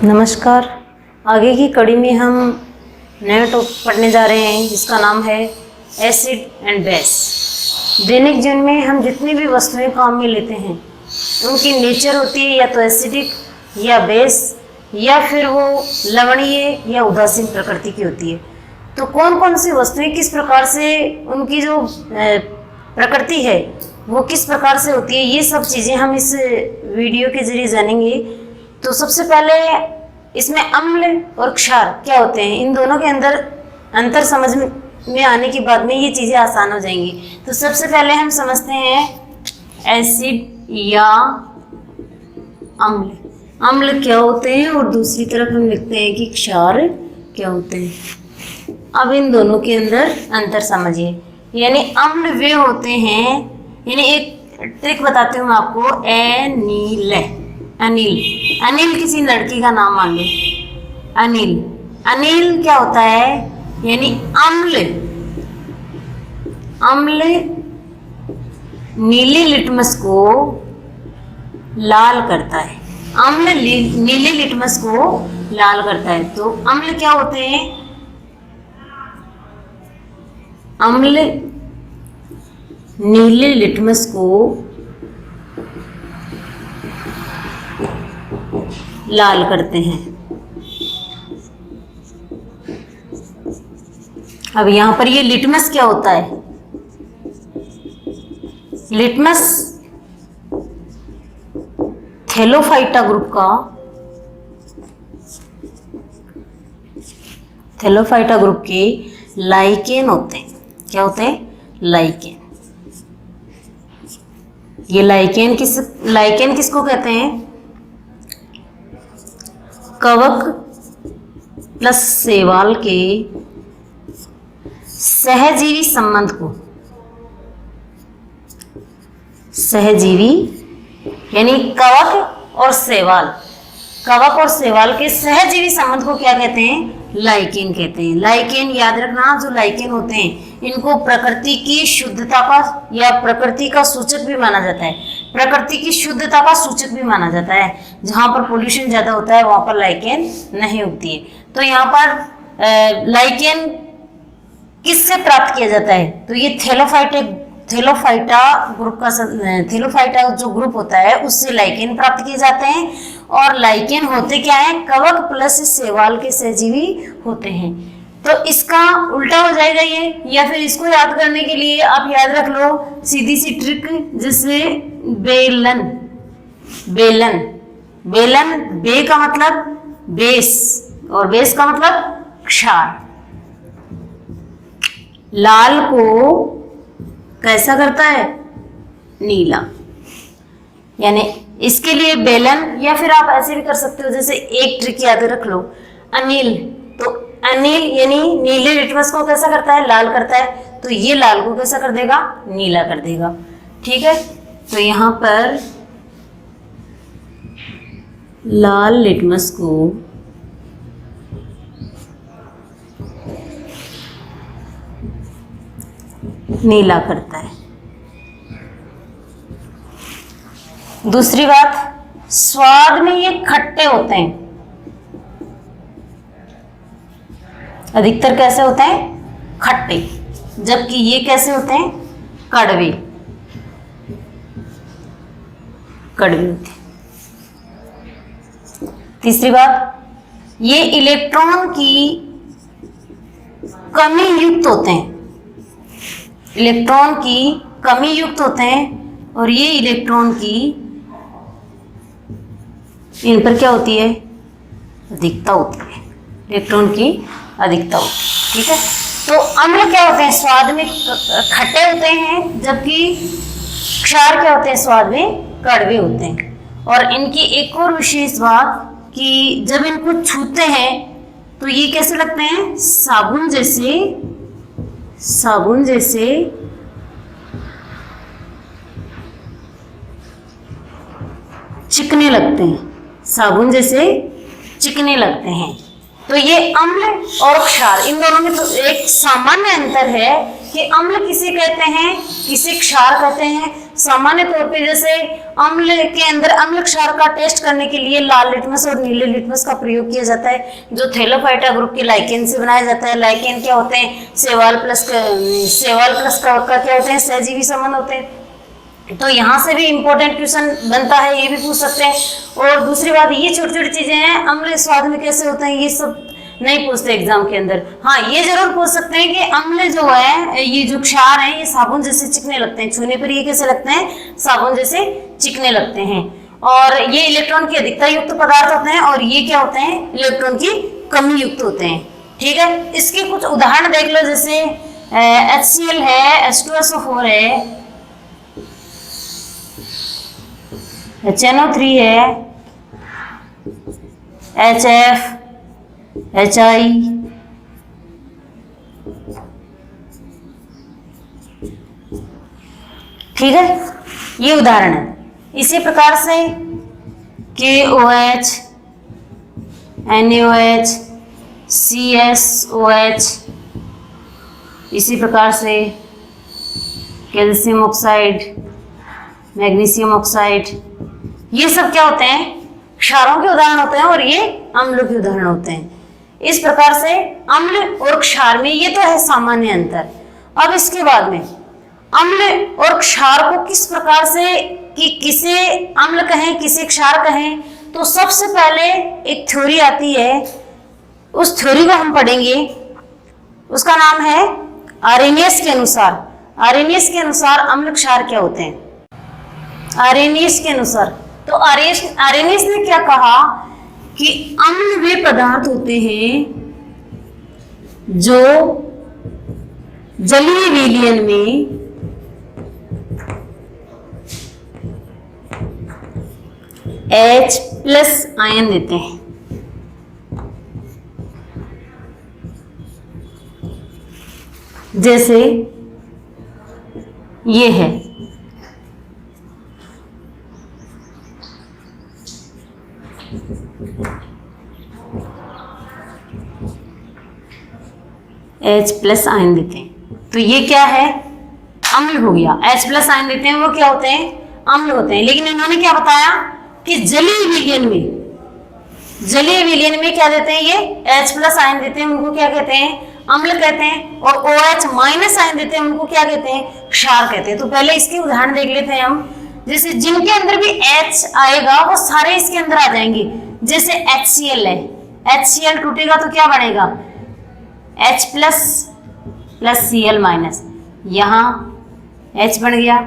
नमस्कार। आगे की कड़ी में हम नया टॉपिक पढ़ने जा रहे हैं जिसका नाम है एसिड एंड बेस। दैनिक जीवन में हम जितनी भी वस्तुएं काम में लेते हैं उनकी नेचर होती है या तो एसिडिक या बेस या फिर वो लवणीय या उदासीन प्रकृति की होती है। तो कौन कौन सी वस्तुएं किस प्रकार से उनकी जो प्रकृति है वो किस प्रकार से होती है, ये सब चीज़ें हम इस वीडियो के जरिए जानेंगे। तो सबसे पहले इसमें अम्ल और क्षार क्या होते हैं, इन दोनों के अंदर अंतर समझ में आने के बाद में ये चीज़ें आसान हो जाएंगी। तो सबसे पहले हम समझते हैं एसिड या अम्ल। अम्ल क्या होते हैं और दूसरी तरफ हम लिखते हैं कि क्षार क्या होते हैं। अब इन दोनों के अंदर अंतर समझिए। यानी अम्ल वे होते हैं, यानी एक ट्रिक बताती हूँ मैं आपको। अनिल अनिल किसी लड़की का नाम मान लो। अनिल अनिल क्या होता है, यानी अम्ल अम्ल नीले लिटमस को लाल करता है। अम्ल नीले लिटमस को लाल करता है। तो अम्ल क्या होते हैं, अम्ल नीले लिटमस को लाल करते हैं। अब यहां पर ये लिटमस क्या होता है, लिटमस थैलोफाइटा ग्रुप का, थैलोफाइटा ग्रुप के लाइकेन होते हैं। क्या होते हैं, लाइकेन। ये लाइकेन किसको कहते हैं, कवक प्लस शैवाल के सहजीवी संबंध को, सहजीवी यानी कवक और शैवाल के सहजीवी संबंध को क्या कहते हैं, लाइकेन कहते हैं। लाइकेन याद रखना, जो लाइकेन होते हैं इनको प्रकृति की शुद्धता का या प्रकृति का सूचक भी माना जाता है। प्रकृति की शुद्धता का सूचक भी माना जाता है। जहां पर पोल्यूशन ज्यादा होता है वहां पर लाइकेन नहीं उगती है। तो यहाँ पर लाइकेन किससे प्राप्त किया जाता है, तो ये थैलोफाइटा ग्रुप का, थैलोफाइटा जो ग्रुप होता है उससे लाइकेन प्राप्त किए जाते हैं। और लाइकेन होते क्या है, कवक प्लस शैवाल के सहजीवी होते हैं। तो इसका उल्टा हो जाएगा ये, या फिर इसको याद करने के लिए आप याद रख लो सीधी सी ट्रिक, जिससे बेलन बे का मतलब बेस और बेस का मतलब क्षार। लाल को कैसा करता है, नीला। यानी इसके लिए बेलन, या फिर आप ऐसे भी कर सकते हो, जैसे एक ट्रिक याद रख लो, अनिल। तो अनिल यानी नीले लिटमस को कैसा करता है, लाल करता है। तो ये लाल को कैसा कर देगा, नीला कर देगा। ठीक है, तो यहां पर लाल लिटमस को नीला करता है। दूसरी बात, स्वाद में ये खट्टे होते हैं। अधिकतर कैसे होते हैं, खट्टे, जबकि ये कैसे होते हैं, कड़वे होते हैं। तीसरी बात, ये इलेक्ट्रॉन की कमी युक्त होते हैं। इलेक्ट्रॉन की कमी युक्त होते हैं और ये इलेक्ट्रॉन की, इन पर क्या होती है, अधिकता होती है। इलेक्ट्रॉन की अधिकता होती है। ठीक है, तो अम्ल क्या होते हैं, स्वाद में खट्टे होते हैं, जबकि क्षार क्या होते हैं, स्वाद में कड़वे होते हैं। और इनकी एक और विशेष बात कि जब इनको छूते हैं तो ये कैसे लगते हैं, साबुन जैसे चिकने लगते हैं, साबुन जैसे चिकने लगते हैं। तो ये अम्ल और क्षार, इन दोनों में तो एक सामान्य अंतर है कि अम्ल किसे कहते हैं, किसे क्षार कहते हैं। सामान्य तौर पे जैसे अम्ल के अंदर अम्ल क्षार का टेस्ट करने के लिए लाल लिटमस और नीले लिटमस का प्रयोग किया जाता है, जो थैलोफाइटा ग्रुप के लाइकेन से बनाया जाता है। लाइकेन क्या होते हैं? शैवाल प्लस कवक का क्या होते हैं? सहजीवी संबंध होते हैं। तो यहाँ से भी इंपॉर्टेंट क्वेश्चन बनता है, ये भी पूछ सकते हैं। और दूसरी बात, ये छोटी छोटी चीजें हैं, अम्ल स्वाद में कैसे होते हैं, ये सब नहीं पूछते एग्जाम के अंदर। हाँ, ये जरूर पूछ सकते हैं कि अम्ल जो है, ये जो क्षार है, ये साबुन जैसे चिकने लगते हैं, छूने पर ये कैसे लगते हैं? साबुन जैसे चिकने लगते हैं। और ये इलेक्ट्रॉन की अधिकता युक्त पदार्थ होते हैं, और ये क्या होते हैं? इलेक्ट्रॉन की कमी युक्त होते हैं। ठीक है, इसके कुछ उदाहरण देख लो, जैसे HCl है, H2SO4 है, HNO3 है, HF, HI, ठीक है, ये उदाहरण है। इसी प्रकार से KOH, NaOH, CSOH, इसी प्रकार से कैल्शियम ऑक्साइड, मैग्नीशियम ऑक्साइड, ये सब क्या होते हैं? क्षारों के उदाहरण होते हैं, और ये अम्लों के उदाहरण होते हैं। इस प्रकार से अम्ल और क्षार में ये तो है सामान्य अंतर। अब इसके बाद में अम्ल और क्षार को किस प्रकार से, कि किसे अम्ल कहें किसे क्षार कहें, तो सबसे पहले एक थ्योरी आती है, उस थ्योरी को हम पढ़ेंगे। उसका नाम है आरेनियस के अनुसार। आरेनियस के अनुसार अम्ल क्षार क्या होते हैं? आरेनियस के अनुसार, तो आरेनियस ने क्या कहा कि अम्ल वे पदार्थ होते हैं जो जलीय विलयन में H+ आयन देते हैं। जैसे ये है, H+ आयन देते हैं, तो ये क्या है? अम्ल हो गया। H+ आयन देते हैं, वो क्या होते हैं? अम्ल होते हैं। लेकिन इन्होंने क्या बताया कि जलीय विलयन में क्या देते हैं? ये H+ आयन देते हैं, उनको क्या कहते हैं? अम्ल कहते हैं। और OH- आयन देते हैं, उनको क्या कहते हैं? क्षार कहते हैं। तो पहले इसके उदाहरण देख लेते हैं हम। जैसे जिनके अंदर भी H आएगा वो सारे इसके अंदर आ जाएंगे। जैसे HCl है, HCl टूटेगा तो क्या बनेगा? H+ Cl-, यहाँ H बन गया,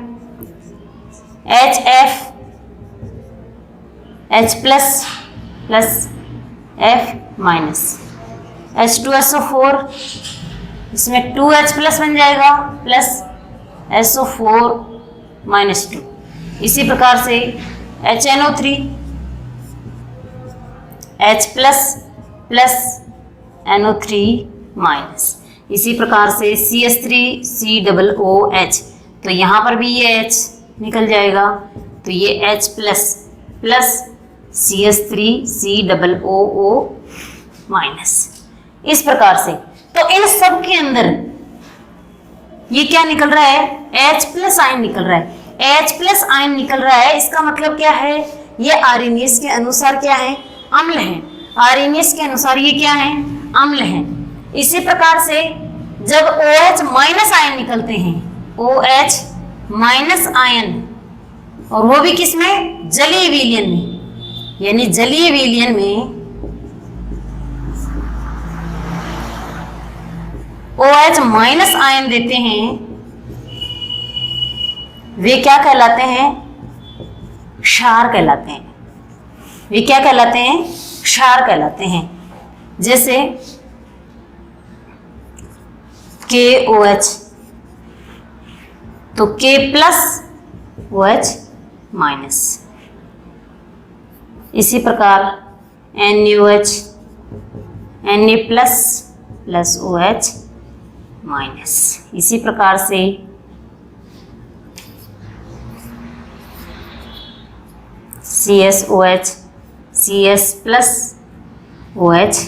HF, H+ F-, H2SO4, इसमें 2H+ बन जाएगा प्लस SO4-2। इसी प्रकार से HNO3, H+ NO3-। इसी प्रकार से CH3COOH, तो यहाँ पर भी ये H निकल जाएगा, तो ये H+ CH3COOO-। इस प्रकार से तो इन सब के अंदर ये क्या निकल रहा है? H+ आयन निकल रहा है। H+ आयन निकल रहा है, इसका मतलब क्या है? ये आर्हेनियस के अनुसार क्या है? अम्ल है। आर्हेनियस के अनुसार ये क्या है? अम्ल है। इसी प्रकार से जब OH- आयन निकलते हैं, OH- आयन, और वो भी किसमें? जलीय विलयन में, यानी जलीय विलयन में OH- आयन देते हैं, वे क्या कहलाते हैं? क्षार कहलाते हैं। वे क्या कहलाते हैं? क्षार कहलाते हैं। जैसे KOH, तो K+ OH-। इसी प्रकार NaOH, Na+ OH-। इसी प्रकार से CSOH, CS+ OH-।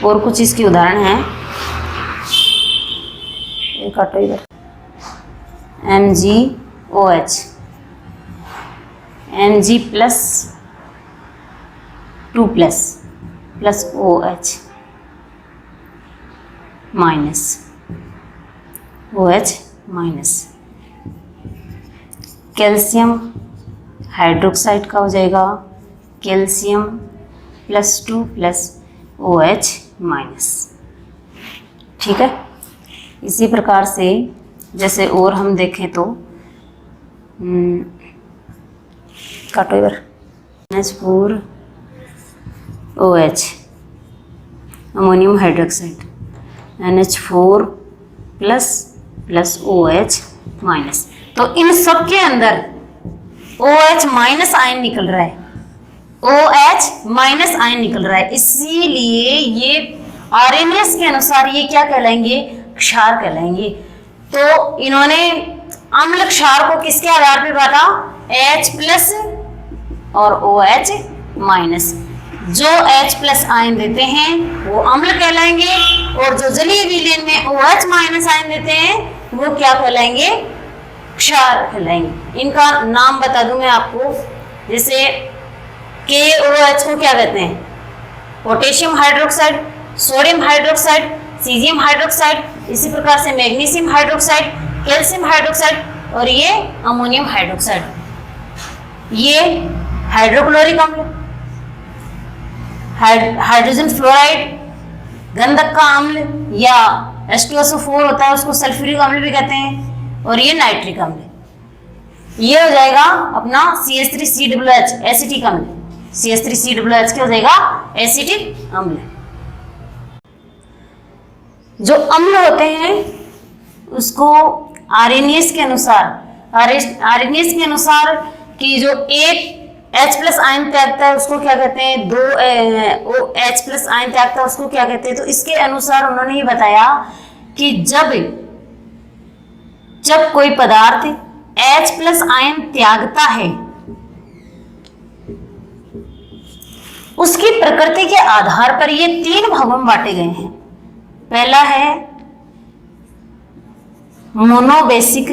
और कुछ इसके उदाहरण हैं। ये काटो इधर, MgOH, Mg plus 2 plus OH minus, OH minus. Calcium hydroxide का हो जाएगा calcium plus 2 plus OH minus. ठीक है, इसी प्रकार से जैसे और हम देखें तो काटो इधर, NH4OH ammonium hydroxide, NH4 plus OH minus. तो इन सब के अंदर OH माइनस आयन निकल रहा है, OH माइनस आयन निकल रहा है, इसीलिए ये आरएनएस के अनुसार ये क्या कहलाएंगे, क्षार कहलाएंगे। तो इन्होंने अम्ल क्षार को किसके आधार पर बांटा, H प्लस और OH माइनस। जो H प्लस आयन देते हैं वो अम्ल कहलाएंगे, और जो जलीय विलयन में OH माइनस आयन देते हैं वो क्या कहलाएंगे, क्षार कहलाएंगे। इनका नाम बता दूं मैं आपको, जैसे KOH को क्या कहते हैं, potassium hydroxide, sodium hydroxide, caesium hydroxide, इसी प्रकार से मैग्नीशियम हाइड्रोक्साइड, कैल्शियम हाइड्रोक्साइड और ये अमोनियम हाइड्रोक्साइड। ये हाइड्रोक्लोरिक अम्ल, हाइड्रोजन फ्लोराइड, गंधक का अम्ल या H2SO4 होता है उसको सल्फ्यूरिक अम्ल भी कहते हैं, और ये नाइट्रिक अम्ल। ये हो जाएगा अपना CH3COOH एसिटिक अम्ल, CH3COOH क्या हो जाएगा, एसिटिक अम्ल। जो अम्ल होते हैं उसको आरएनएस के अनुसार कि जो एक H प्लस आयन त्यागता है उसको क्या कहते हैं, दो H प्लस आयन त्यागता है उसको क्या कहते हैं। तो इसके अनुसार उन्होंने ये बताया कि जब कोई पदार्थ H प्लस आयन त्यागता है उसकी प्रकृति के आधार पर ये 3 भागों में बांटे गए हैं। पहला है मोनोबेसिक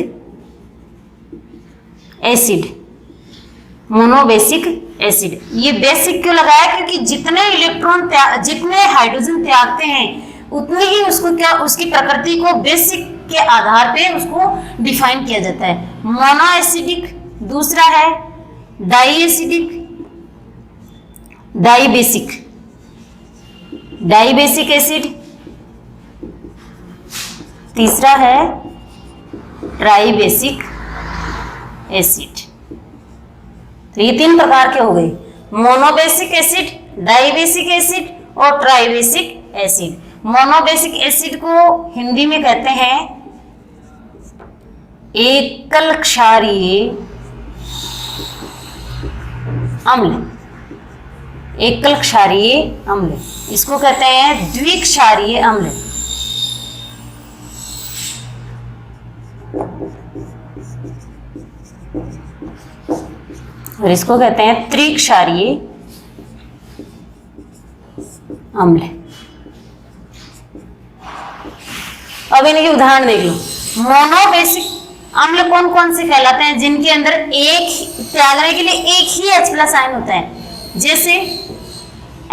एसिड, मोनोबेसिक एसिड। ये बेसिक क्यों लगाया, क्योंकि जितने हाइड्रोजन त्यागते हैं उतनी ही उसको क्या, उसकी प्रकृति को बेसिक के आधार पे उसको डिफाइन किया जाता है। मोनो एसिडिक, दूसरा है डाई एसिडिक, डाईबेसिक एसिड, तीसरा है ट्राइबेसिक एसिड। तो ये 3 प्रकार के हो गए, मोनोबेसिक एसिड, डाईबेसिक एसिड और ट्राइबेसिक एसिड। मोनोबेसिक एसिड को हिंदी में कहते हैं एकल क्षारीय अम्ल, एकल क्षारीय अम्ल। इसको कहते हैं द्विक्षारीय अम्ल। और इसको कहते हैं त्रिक्षारीय अम्ल। अब इनके उदाहरण देख लो। मोनोबेसिक अम्ल कौन कौन से कहलाते हैं, जिनके अंदर एक त्यागने के लिए एक ही H प्लस आयन होता है, जैसे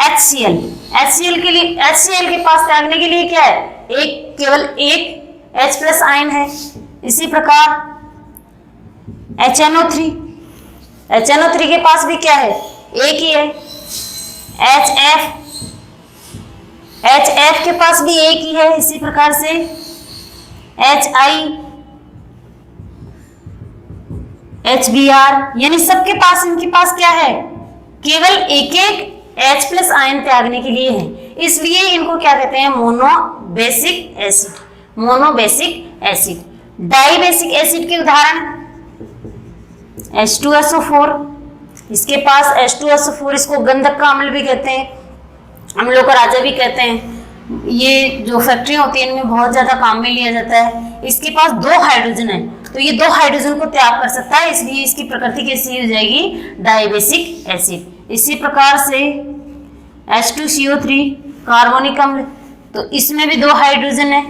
HCl। HCl के लिए, HCl के पास त्यागने के लिए क्या है, केवल एक H प्लस आयन है। इसी प्रकार HNO3, HNO3 के पास भी क्या है, एक ही है। HF के पास भी एक ही है। इसी प्रकार से HI, HBr, यानी सबके पास, इनके पास क्या है, केवल एक H प्लस आयन त्यागने के लिए है। इसलिए इनको क्या कहते हैं, monobasic acid, monobasic acid. Dibasic acid के उदाहरण H2SO4, इसके पास H2SO4, इसको गंधक का अम्ल भी कहते हैं, अम्लों का राजा भी कहते हैं। ये जो फैक्ट्रियां होती हैं इनमें बहुत ज्यादा काम में लिया जाता है। इसके पास 2 हाइड्रोजन है, तो ये 2 हाइड्रोजन को त्याग कर सकता है, इसलिए इसकी प्रकृति कैसी हो जाएगी, डाईबेसिक एसिड। इसी प्रकार से H2CO3 कार्बोनिक अम्ल, तो इसमें भी 2 हाइड्रोजन है,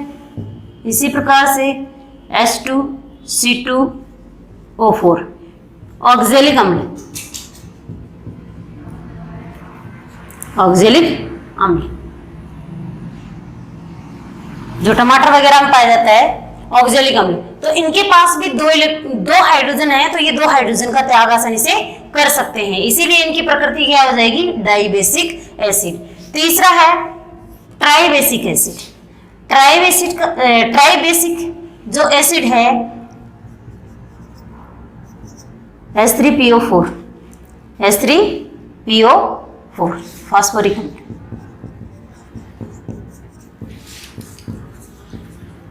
इसी प्रकार से H2C2O4 ऑक्जेलिक अम्ल, ऑक्जेलिक अम्ल जो टमाटर वगैरह में पाया जाता है, ऑक्जेलिक अम्ल। तो इनके पास भी दो हाइड्रोजन है, तो ये दो हाइड्रोजन का त्याग आसानी से कर सकते हैं, इसीलिए इनकी प्रकृति क्या हो जाएगी, डाइबेसिक एसिड। तीसरा है ट्राइबेसिक एसिड। ट्राइबेसिक जो एसिड है H3PO4, H3PO4 फास्फोरिक अम्ल,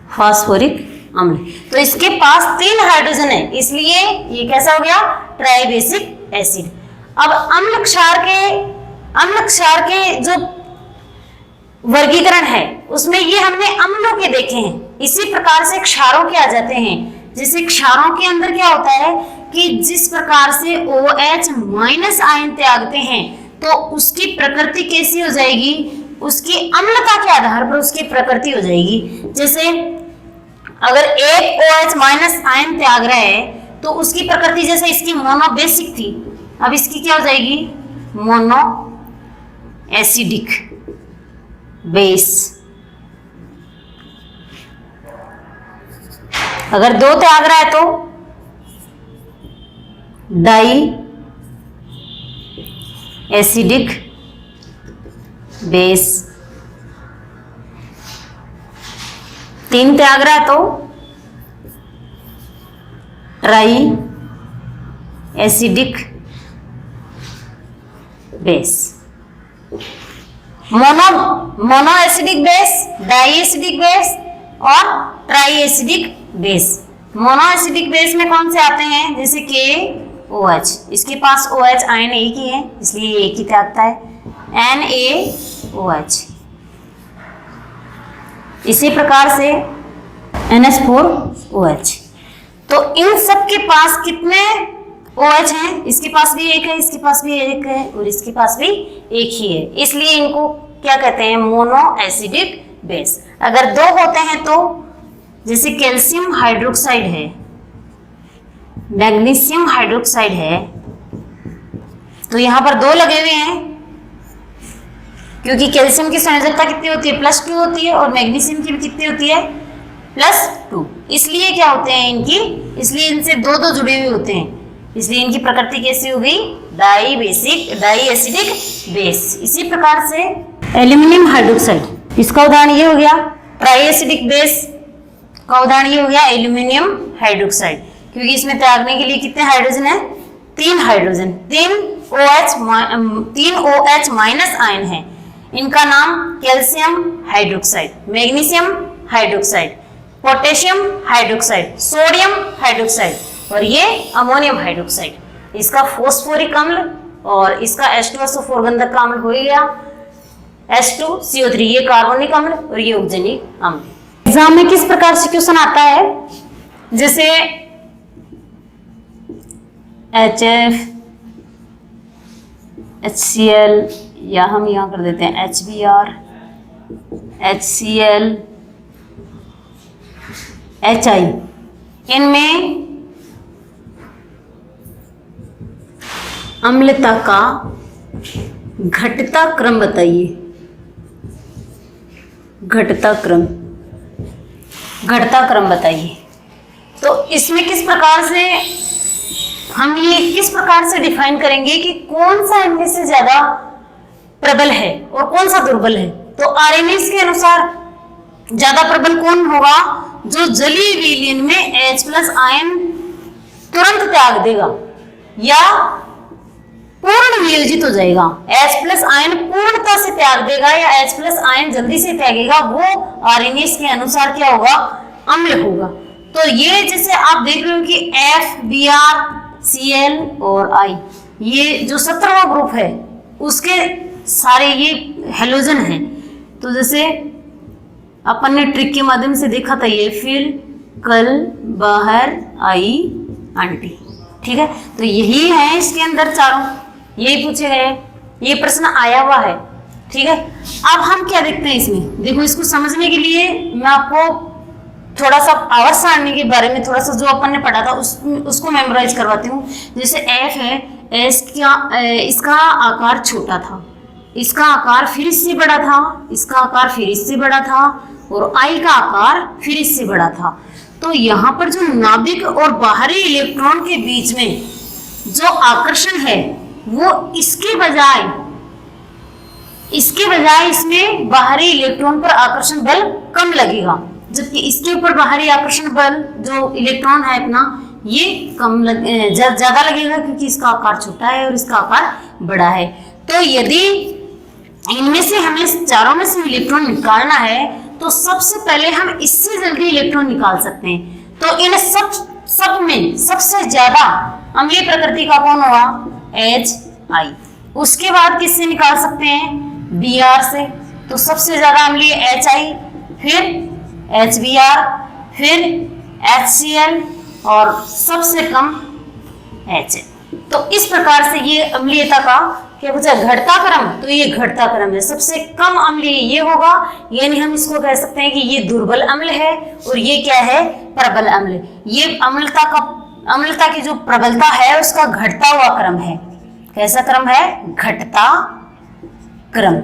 फास्फोरिक अम्ल। तो इसके पास 3 हाइड्रोजन है, इसलिए ये कैसा हो गया, ट्राइबेसिक एसिड। अब अम्ल क्षार के जो वर्गीकरण है उसमें ये हमने अम्लों के देखे हैं, इसी प्रकार से क्षारों के आ जाते हैं। जैसे क्षारों के अंदर क्या होता है कि जिस प्रकार से OH माइनस आयन त्यागते हैं तो उसकी प्रकृति कैसी हो जाएगी, उसकी अम्लता के आधार पर उसकी प्रकृति हो जाएगी। जैसे अगर एक OH माइनस आयन त्याग रहा है तो उसकी प्रकृति, जैसे इसकी मोनो बेसिक थी, अब इसकी क्या हो जाएगी, मोनो एसिडिक बेस। अगर 2 त्याग रहा है तो डाई एसिडिक बेस। 3 त्याग रहा है तो tri acidic base. Mono acidic base, di acidic base और tri acidic base. Mono acidic base में कौन से आते हैं, जैसे KOH, इसके पास OH आयन एक ही है इसलिए एक ही त्यागता है, NaOH। इसी प्रकार से NH4OH। तो इन सब के पास कितने OH हैं, इसके पास भी एक है, इसके पास भी एक है और इसके पास भी एक ही है, इसलिए इनको क्या कहते हैं, मोनो एसिडिक बेस। अगर 2 होते हैं तो जैसे कैल्शियम हाइड्रोक्साइड है, मैग्नीशियम हाइड्रोक्साइड है, तो यहां पर 2 लगे हुए हैं क्योंकि कैल्शियम की संयोजकता कितनी होती है, +2 होती है और मैग्नीशियम की भी कितनी होती है, +2। इसलिए क्या होते हैं इनकी, इसलिए इनसे 2 जुड़े हुए होते हैं, इसलिए इनकी प्रकृति कैसी हो गई, डाई एसिडिक बेस। इसी प्रकार से एल्यूमिनियम हाइड्रोक्साइड, इसका उदाहरण ये हो गया, ट्राई एसिडिक बेस का उदाहरण ये हो गया एल्यूमिनियम हाइड्रोक्साइड, क्योंकि इसमें त्यागने के लिए कितने हाइड्रोजन है, 3 हाइड्रोजन, 3 OH माइनस आयन है। इनका नाम calcium hydroxide, magnesium hydroxide, potassium hydroxide, sodium hydroxide और ये अमोनियम हाइड्रोक्साइड। इसका फॉस्फोरिक अम्ल और इसका H2SO4 गंधक का अम्ल हो गया, H2CO3 ये कार्बनिक अम्ल और ये ऑक्जेलिक अम्ल। एग्जाम में किस प्रकार से क्वेश्चन आता है, जैसे HF, HCl या हम यहाँ कर देते हैं HBr, HCl, HI, इनमें अम्लता का घटता क्रम बताइए, घटता क्रम बताइए। तो इसमें किस प्रकार से हम ये किस प्रकार से डिफाइन करेंगे कि कौन सा इनमें से ज्यादा प्रबल है और कौन सा दुर्बल है। तो आरएनएस के अनुसार ज्यादा प्रबल कौन होगा, जो जलीय विलयन में H+ आयन तुरंत त्याग देगा या पूर्ण विलजित हो जाएगा। H+ आयन पूर्णता से त्याग देगा या H+ आयन जल्दी से त्यागेगा, वो आरएनएस के अनुसार क्या होगा, अम्ल होगा। तो ये जैसे आप देख रहे हो कि F, Br, Cl और I, ये जो 17वां ग्रुप है उसके सारे ये हेलोजन हैं। तो जैसे अपन ने ट्रिक के माध्यम से देखा था, ये फिर कल बाहर आई आंटी, ठीक है। तो यही है इसके अंदर चारों, यही पूछे गए, ये प्रश्न आया हुआ है, ठीक है। अब हम क्या देखते हैं इसमें, देखो इसको समझने के लिए मैं आपको थोड़ा सा आवर्त सारणी के बारे में थोड़ा सा जो अपन ने पढ़ा था उसको मेमोराइज करवाती हूँ। जैसे एफ है, इसका आकार छोटा था, इसका आकार फिर इससे बड़ा था, इसका आकार फिर इससे बड़ा था, और आई का आकार फिर इससे बड़ा था। तो यहाँ पर जो नाभिक और बाहरी इलेक्ट्रॉन के बीच में जो आकर्षण है वो इसके बजाय इसमें बाहरी इलेक्ट्रॉन पर आकर्षण बल कम लगेगा, जबकि इसके ऊपर बाहरी आकर्षण बल जो इलेक्ट्रॉन है अपना ये ज्यादा लगेगा, क्योंकि इसका आकार छोटा है और इसका आकार बड़ा है। तो यदि इनमें से हमें चारों में से इलेक्ट्रॉन निकालना है तो सबसे पहले हम इससे जल्दी इलेक्ट्रॉन निकाल सकते हैं। तो इन सब में सबसे ज्यादा अम्लीय प्रकृति का कौन हुआ? HI। उसके बाद किससे निकाल सकते हैं? Br से। तो सबसे ज्यादा अम्लीय HI, फिर HBr, फिर HCl और सबसे कम HF। तो इस प्रकार से ये अम्लीयता का क्या पूछा? घटता क्रम। तो ये घटता क्रम है, सबसे कम अम्लीय ये होगा, यानी हम इसको कह सकते हैं कि ये दुर्बल अम्ल है और ये क्या है? प्रबल अम्ल। ये अम्लता की जो प्रबलता है उसका घटता हुआ क्रम है। कैसा क्रम है? घटता क्रम।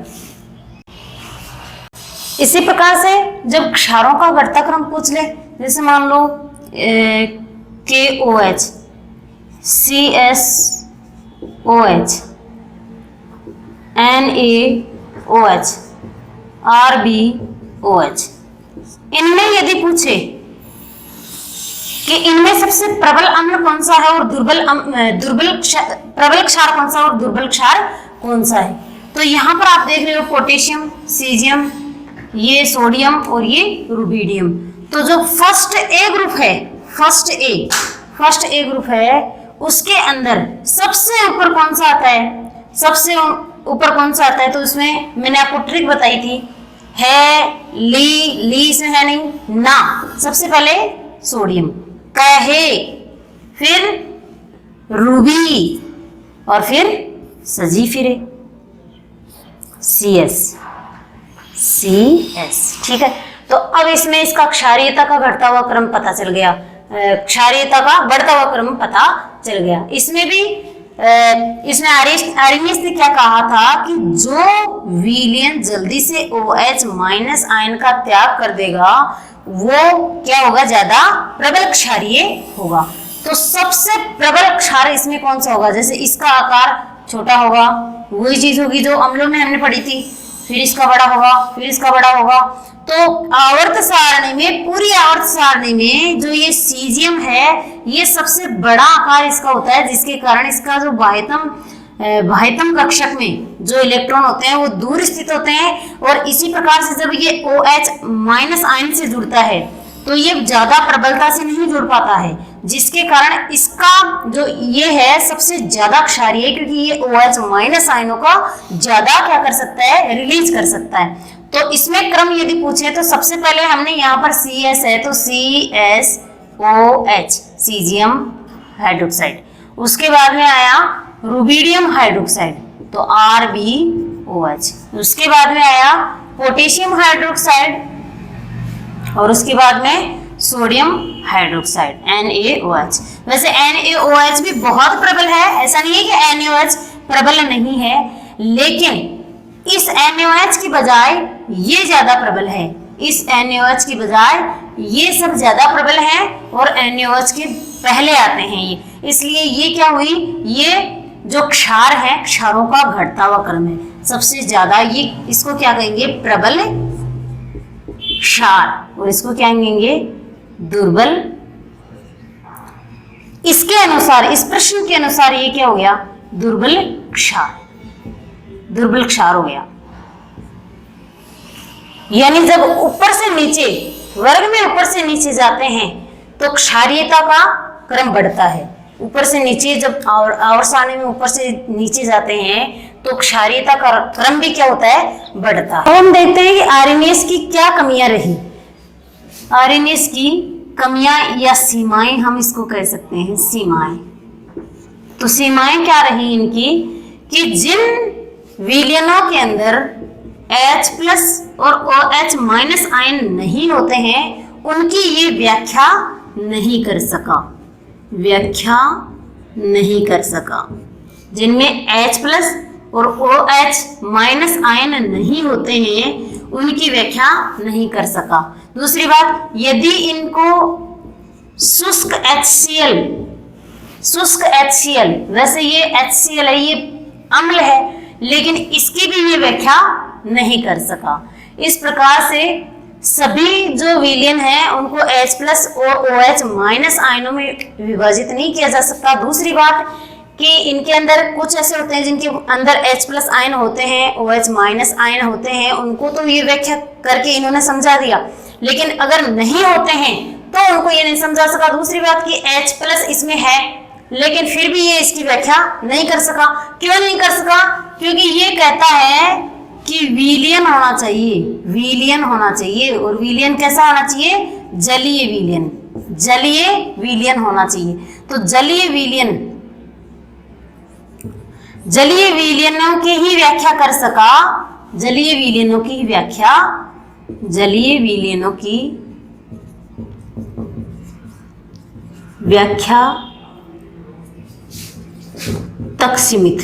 इसी प्रकार से जब क्षारों का घटता क्रम पूछ ले, जैसे मान लो KOH, CSOH, NaOH, RbOH, इनमें यदि पूछे कि इनमें सबसे प्रबल अम्ल कौन सा है और प्रबल क्षार कौन सा और दुर्बल क्षार कौन सा है, तो यहाँ पर आप देख रहे हो पोटेशियम, सीजियम, ये सोडियम और ये रुबिडियम। तो जो फर्स्ट ए ग्रुप है उसके अंदर सबसे ऊपर कौन सा आता है? सबसे ऊपर कौन सा आता है? तो उसमें मैंने आपको ट्रिक बताई थी, है ली इसमें है नहीं ना। सबसे पहले सोडियम, कहे, फिर रूबी और फिर सजी फिरे CS। ठीक है। तो अब इसमें इसका क्षारीयता का घटता हुआ क्रम पता चल गया, क्षारीयता का बढ़ता हुआ क्रम पता चल गया। इसमें भी इसमें आर्यनियस ने क्या कहा था कि जो विलयन जल्दी से OH माइनस आयन का त्याग कर देगा वो क्या होगा? ज्यादा प्रबल क्षारीय होगा। तो सबसे प्रबल क्षार इसमें कौन सा होगा? जैसे इसका आकार छोटा होगा, वही चीज होगी जो अम्लों में हमने पढ़ी थी, फिर इसका बड़ा होगा, फिर इसका बड़ा होगा। तो आवर्त सारणी में, पूरी आवर्त सारणी में जो ये सीजियम है ये सबसे बड़ा आकार इसका होता है, जिसके कारण इसका जो बाह्यतम कक्षक में जो इलेक्ट्रॉन होते हैं वो दूर स्थित होते हैं, और इसी प्रकार से जब ये OH माइनस आयन से जुड़ता है तो ये ज्यादा प्रबलता से नहीं जुड़ पाता है, जिसके कारण इसका जो ये है सबसे ज्यादा क्षारीय, क्योंकि ये OH माइनस आयनों का ज्यादा क्या कर सकता है? रिलीज कर सकता है। तो इसमें क्रम यदि पूछे तो सबसे पहले हमने यहाँ पर CS है तो CSOH, सीजियम हाइड्रोक्साइड। उसके बाद में आया रुबिडियम हाइड्रोक्साइड तो RbOH। उसके बाद में आया पोटेशियम हाइड्रोक्साइड और उसके बाद में सोडियम हाइड्रोक्साइड NaOH। वैसे NaOH भी बहुत प्रबल है, ऐसा नहीं है कि NaOH प्रबल नहीं है, लेकिन इस NaOH की बजाय ये ज्यादा प्रबल है, इस NaOH की बजाय ये सब ज्यादा प्रबल है और NaOH के पहले आते हैं ये, इसलिए ये क्या हुई? ये जो क्षार है, क्षारों का घटता हुआ क्रम है सबसे ज्यादा, ये इसको क्या कहेंगे? प्रबल क्षार, और इसको क्या कहेंगे? दुर्बल। इसके अनुसार, इस प्रश्न के अनुसार ये क्या हो गया? दुर्बल क्षार हो गया। यानी जब ऊपर से नीचे, वर्ग में ऊपर से नीचे जाते हैं तो क्षारीयता का क्रम बढ़ता है। ऊपर से नीचे जब आवर्त सारणी में ऊपर से नीचे जाते हैं तो क्षारीयता का क्रम भी क्या होता है? बढ़ता है। तो हम देखते हैं कि आर्यनियस की क्या कमियां रही। आर्यनियस की कमियां या सीमाएं हम इसको कह सकते हैं, सीमाएं। तो सीमाएं क्या रही इनकी कि जिन विलयनों के अंदर H+ और OH- आयन नहीं होते हैं उनकी ये व्याख्या नहीं कर सका, व्याख्या नहीं कर सका। जिनमें H+ और OH- आयन नहीं होते हैं उनकी व्याख्या नहीं कर सका। दूसरी बात, यदि इनको शुष्क HCl, वैसे ये HCl है, ये अम्ल है, लेकिन इसकी भी ये व्याख्या नहीं कर सका। इस प्रकार से सभी जो विलयन है उनको H+ और OH- आयनों में विभाजित नहीं किया जा सकता। दूसरी बात कि इनके अंदर कुछ ऐसे होते हैं जिनके अंदर H+ आयन होते हैं, OH- आयन होते हैं, उनको तो ये व्याख्या करके इन्होंने समझा दिया, लेकिन अगर नहीं होते हैं तो उनको ये नहीं समझा सका। दूसरी बात कि H+ इसमें है, लेकिन फिर भी ये इसकी व्याख्या नहीं कर सका। क्यों नहीं कर सका? क्योंकि ये कहता है कि विलयन होना चाहिए, विलयन होना चाहिए, और विलयन कैसा होना चाहिए? जलीय विलयन, जलीय विलयन होना चाहिए। तो जलीय विलयनों की ही व्याख्या कर सका, जलीय विलयनों की व्याख्या, जलीय विलयनों की व्याख्या तक सीमित।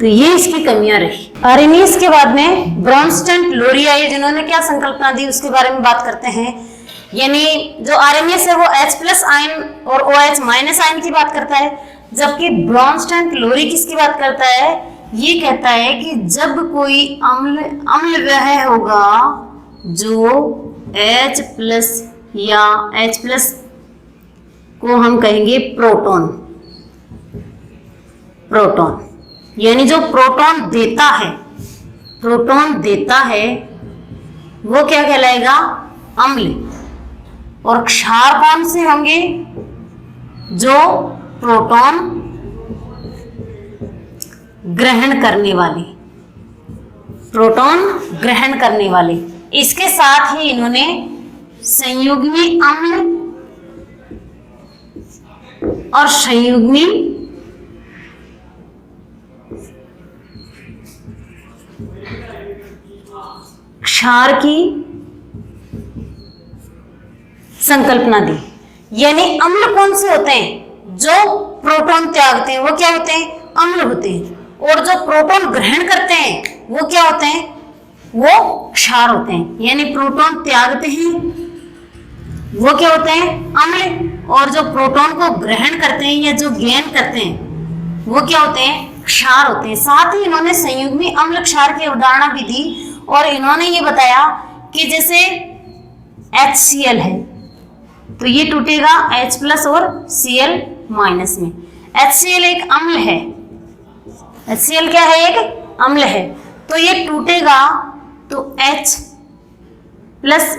तो ये इसकी कमियां रही। आर्हेनियस के बाद में ब्रॉन्स्टन लोरी आए, जिन्होंने क्या संकल्पना दी उसके बारे में बात करते हैं। यानी जो आर्हेनियस है वो H+ आयन और OH- आयन की बात करता है, जबकि ब्रॉन्स्टन लोरी किसकी बात करता है? ये कहता है कि जब कोई अम्ल वह होगा जो H+ या H+ को हम कहेंगे प्रोटॉन, यानी जो प्रोटॉन देता है वो क्या कहलाएगा? अम्ल। और क्षार कौन से होंगे? जो प्रोटॉन ग्रहण करने वाले। इसके साथ ही इन्होंने संयुग्मी अम्ल और संयुग्मी क्षार की संकल्पना दी। यानी अम्ल कौन से होते हैं? जो प्रोटॉन त्यागते हैं वो क्या होते हैं? अम्ल होते हैं। और जो प्रोटॉन ग्रहण करते हैं वो क्या होते हैं? वो क्षार होते हैं। यानी प्रोटॉन त्यागते हैं वो क्या होते हैं? अम्ल। और जो प्रोटॉन को ग्रहण करते हैं या जो गेन करते हैं वो क्या होते हैं? क्षार होते हैं। साथ ही इन्होंने संयुग्मी अम्ल क्षार की अवधारणा भी दी, और इन्होंने ये बताया कि जैसे HCl है तो ये टूटेगा H+ और Cl- में। HCl एक अम्ल है, HCl क्या है? एक अम्ल है। तो ये टूटेगा तो H+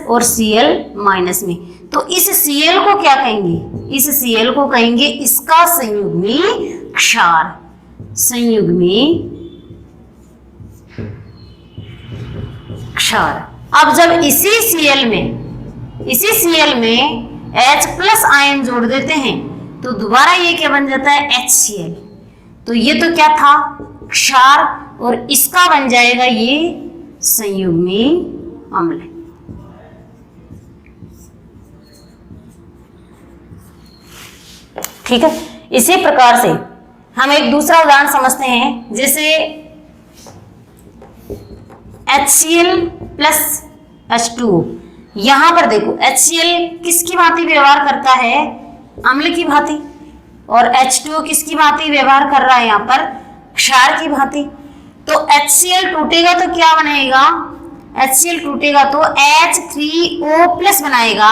और Cl- में। तो इस Cl को क्या कहेंगे? इस Cl को कहेंगे इसका संयुग्मी क्षार, संयुग्मी क्षार। अब जब इसी Cl में H+ आयन जोड़ देते हैं तो दोबारा ये क्या बन जाता है? HCl। तो ये तो क्या था? क्षार, और इसका बन जाएगा ये संयुग्मी अम्ल। ठीक है। इसी प्रकार से हम एक दूसरा उदाहरण समझते हैं। जैसे HCl+ H2O। यहां पर देखो HCl किसकी भांति व्यवहार करता है? अम्ल की भांति। और H2O किसकी भांति व्यवहार कर रहा है? यहाँ पर क्षार की भांति। तो HCl टूटेगा तो क्या बनेगा? HCl टूटेगा तो H3O+ बनाएगा,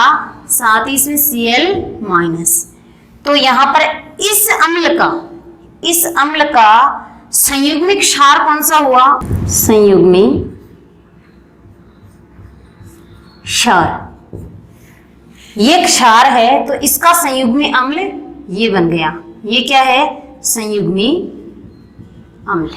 साथ ही इसमें Cl-। तो यहाँ पर इस अम्ल का संयुग्मी क्षार कौन सा हुआ? संयुग्मी क्षार। ये क्षार है तो इसका संयुग्मी अम्ल ये बन गया। ये क्या है? संयुग्मी अम्ल,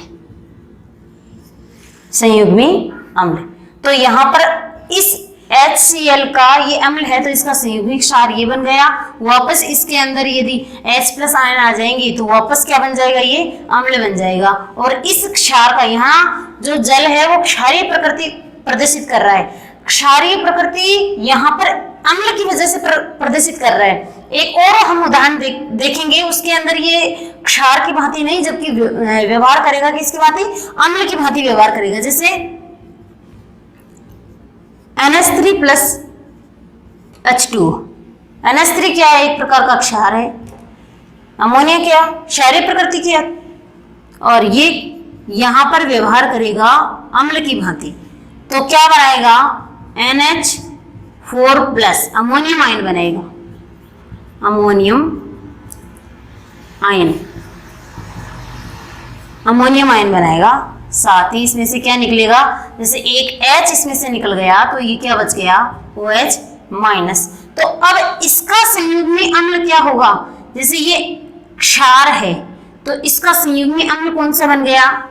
संयुग्मी अम्ल। तो यहाँ पर इस HCl का ये अम्ल है तो इसका संयुग्मी क्षार ये बन गया। वापस इसके अंदर यदि H+ आयन आ जाएंगे तो वापस क्या बन जाएगा? ये अम्ल बन जाएगा। और इस क्षार का यहाँ जो जल है वो क्षारीय प्रकृति प्रदर्शित कर रहा है। क्षारीय प्रकृति यहाँ पर अम्ल की वजह से प्रदर्शित कर रहा है। एक और हम उदाहरण देखेंगे, उसके अंदर ये क्षार की भांति नहीं, जबकि व्यवहार करेगा किसकी भांति, अम्ल की भांति व्यवहार करेगा। जैसे NH3 प्लस H2, NH3 क्या है, एक प्रकार का क्षार है। अमोनिया क्या, क्षारीय प्रकृति की है, और ये यहां पर व्यवहार करेगा अम्ल की भांति, तो क्या बनाएगा, NH4 प्लस अमोनियम आयन बनेगा, अमोनियम आयन, अमोनियम आयन बनाएगा। साथ ही इसमें से क्या निकलेगा, जैसे एक H इसमें से निकल गया तो ये क्या बच गया, OH माइनस। तो अब इसका संयुग्मी अम्ल क्या होगा, जैसे ये क्षार है तो इसका संयुग्मी अम्ल कौन सा बन गया,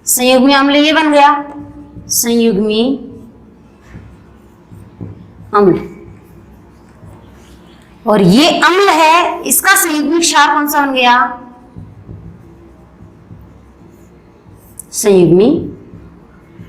संयुग्मी अम्ल ये बन गया, संयुग्मी अम्ल। और ये अम्ल है, इसका संयुग्मी क्षार कौन सा बन गया, संयुग्मी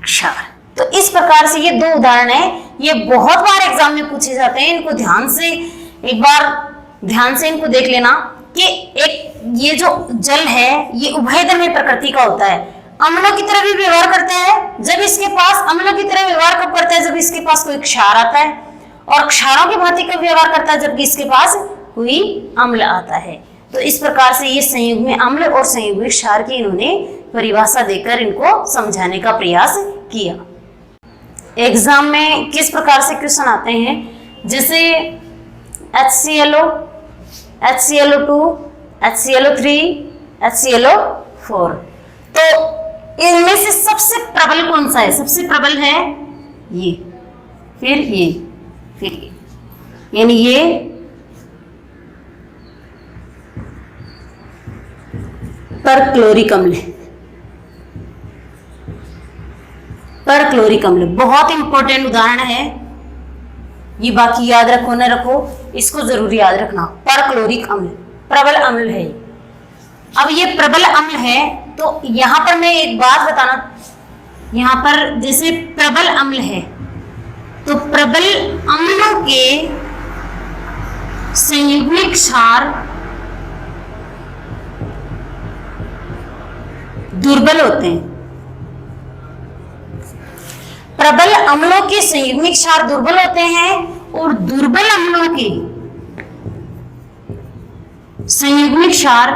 क्षार। तो इस प्रकार से ये दो उदाहरण है, ये बहुत बार एग्जाम में पूछे जाते हैं। इनको ध्यान से एक बार ध्यान से इनको देख लेना कि एक ये जो जल है ये उभयधर्मी प्रकृति का होता है, अम्लों की तरह भी व्यवहार करता है। जब इसके पास अम्लों की तरह व्यवहार कब करता है, जब इसके पास कोई क्षार आता है, और क्षारों की भांति कब व्यवहार करता है, जबकि इसके पास कोई अम्ल आता है। तो इस प्रकार से ये संयुग्मी अम्ल और संयुग्मी क्षार की इन्होंने परिभाषा देकर इनको समझाने का प्रयास किया। एग्जाम में किस प्रकार से क्वेश्चन आते हैं, जैसे HClO, HClO2, HClO3, HClO4, तो इनमें से सबसे प्रबल कौन सा है, सबसे प्रबल है ये, फिर ये, फिर ये, यानी ये परक्लोरिक अम्ल है। परक्लोरिक अम्ल बहुत इंपॉर्टेंट उदाहरण है, ये बाकी याद रखो न रखो, इसको जरूर याद रखना। परक्लोरिक अम्ल प्रबल अम्ल है। अब ये प्रबल अम्ल है तो यहां पर मैं एक बात बताना, यहां पर जैसे प्रबल अम्ल है तो प्रबल अम्लों के संयुग्मिक क्षार दुर्बल होते हैं। प्रबल अम्लों के संयुग्मिक क्षार दुर्बल होते हैं और दुर्बल अम्लों के संयुग्मिक क्षार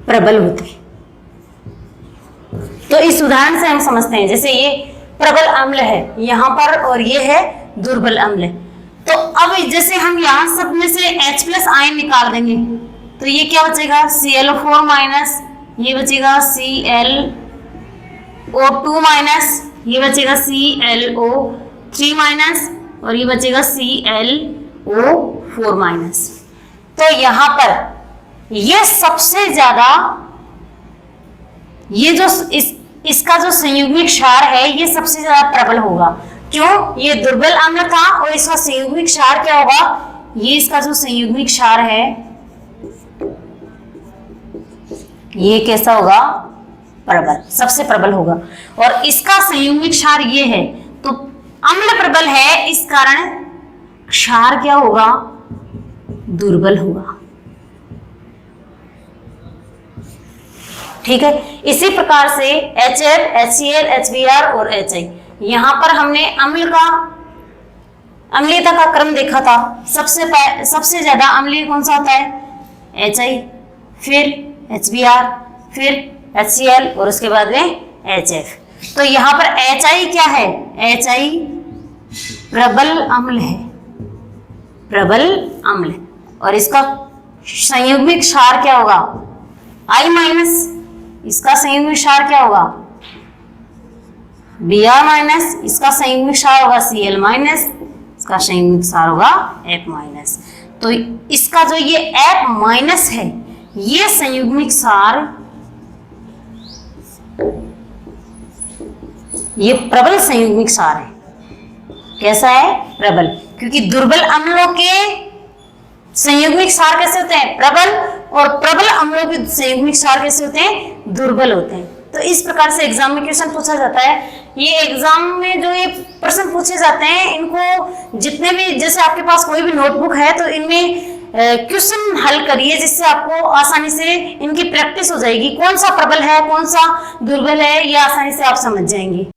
प्रबल होते हैं। तो इस उदाहरण से हम समझते हैं, जैसे ये प्रबल अम्ल है यहां पर और ये है दुर्बल अम्ल। तो अब जैसे हम यहां सब में से H प्लस आयन निकाल देंगे तो ये क्या बचेगा, ClO4 माइनस, ये बचेगा ClO2 माइनस, ये बचेगा ClO3 माइनस, और ये बचेगा ClO4 माइनस। तो यहां पर ये सबसे ज्यादा, ये जो इसका जो संयुग्मिक क्षार है ये सबसे ज्यादा प्रबल होगा। क्यों, ये दुर्बल अम्ल था और इसका संयुग्मिक क्षार क्या होगा, ये इसका जो संयुग्मिक क्षार है ये कैसा होगा, प्रबल, सबसे प्रबल होगा। और इसका संयुग्मिक क्षार ये है तो अम्ल प्रबल है, इस कारण क्षार क्या होगा, दुर्बल होगा। ठीक है, इसी प्रकार से HF, HCl, HBr और HI, यहां पर हमने अम्ल का अम्लीयता का क्रम देखा था। सबसे ज्यादा अम्लीय कौन सा होता है, HI, फिर HBr, फिर HCl और उसके बाद में HF। तो यहाँ पर HI क्या है, HI प्रबल अम्ल है, प्रबल अम्ल, और इसका संयुग्मिक क्षार क्या होगा, I माइनस, इसका संयुग्मिक क्षार क्या होगा, Br माइनस, इसका संयुग्मिक क्षार होगा Cl माइनस, इसका संयुग्मिक क्षार होगा F माइनस। तो इसका जो ये F माइनस है ये संयुग्मिक क्षार, ये प्रबल संयुग्मिक क्षार है। कैसा है, प्रबल, क्योंकि दुर्बल अम्लों के संयुग्मिक क्षार कैसे होते हैं, प्रबल, और प्रबल अम्लों के संयुग्मिक क्षार कैसे होते हैं, दुर्बल होते हैं। तो इस प्रकार से एग्जाम में क्वेश्चन पूछा जाता है। ये एग्जाम में जो ये प्रश्न पूछे जाते हैं, इनको जितने भी, जैसे आपके पास कोई भी नोटबुक है तो इनमें क्वेश्चन हल करिए, जिससे आपको आसानी से इनकी प्रैक्टिस हो जाएगी। कौन सा प्रबल है, कौन सा दुर्बल है, ये आसानी से आप समझ जाएंगे।